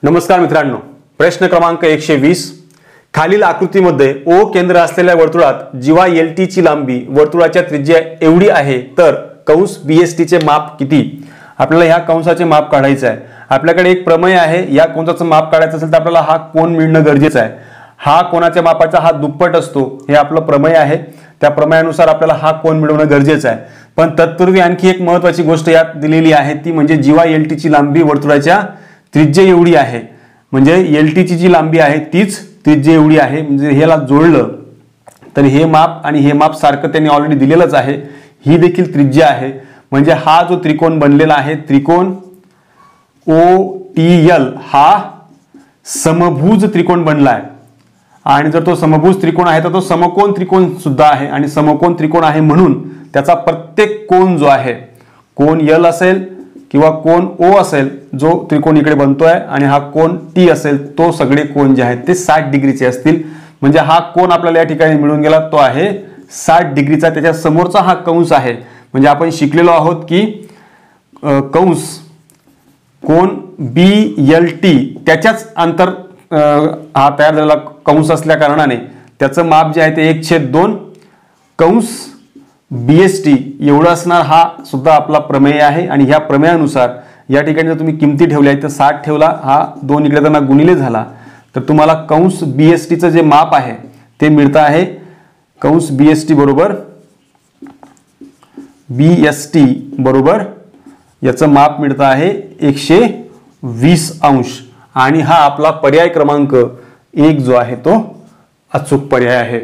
नमस्कार मित्रांनो, प्रश्न क्रमांक 120 खालील आकृतीमध्ये ओ केंद्र असलेल्या वर्तुळात जीवा LT ची लांबी वर्तुळाच्या त्रिज्या एवढी आहे तर कंस BST चे माप किती। आपल्याला ह्या कंसाचे माप काढायचे आहे। आपल्याकडे एक प्रमेय आहे, या कोनाचं माप काढायचं असेल तर आपल्याला हा कोन मिळणं गरजेचं आहे। हा कोनाच्या मापाचा हा दुप्पट असतो, हे आपलं प्रमेय आहे। त्या प्रमेयानुसार आपल्याला हा कोन मिळवणं गरजेचं आहे। पण तत्पूर्वी आणखी एक महत्त्वाची गोष्ट यात दिलेली आहे, ती म्हणजे जीवा LT ची लांबी वर्तुळाच्या त्रिज्या एवढी आहे। म्हणजे LT ची जी लांबी आहे तीच त्रिज्या एवढी आहे। म्हणजे ह्याला जोडलं तर हे माप आणि हे माप सारखं त्यांनी ऑलरेडी दिलेलंच आहे। ही देखील त्रिज्या आहे। म्हणजे हा जो त्रिकोण बनलेला आहे, त्रिकोण OTL हा समभुज त्रिकोण बनला आहे। आणि जर तो समभुज त्रिकोण आहे तर तो समकोन त्रिकोण सुद्धा आहे। आणि समकोन त्रिकोण आहे म्हणून त्याचा प्रत्येक कोन जो आहे, कोन L असेल किंवा कोन O असेल, जो त्रिकोण इकडे बनतोय, आणि हा कोन T असेल, तो सगळे कोन जे आहेत ते 60 डिग्रीचे असतील। म्हणजे हा कोन आपल्याला या ठिकाणी मिळून गेला, तो आहे 60 डिग्रीचा। त्याच्या समोरचा हा कंस आहे। म्हणजे आपण शिकलेलो आहोत की कंस कोन BLT त्याच्याच अंतर हा तयार झालेला कंस असल्या कारणाने त्याचं माप जे आहे ते 1/2 कंस BST एवढं असणार। हा सुद्धा आपला प्रमेय आहे। आणि ह्या प्रमेयानुसार या ठिकाणी जर तुम्ही किमती ठेवल्या तर 60 ठेवला, हा 2 इकडे त्यांना गुणिले झाला तर तुम्हाला कंस BST चं जे माप आहे ते मिळतं आहे। कंस BST बरोबर BST बरोबर याचं माप मिळतं आहे 120 अंश। आणि हा आपला पर्याय क्रमांक 1 जो आहे तो अचूक पर्याय आहे।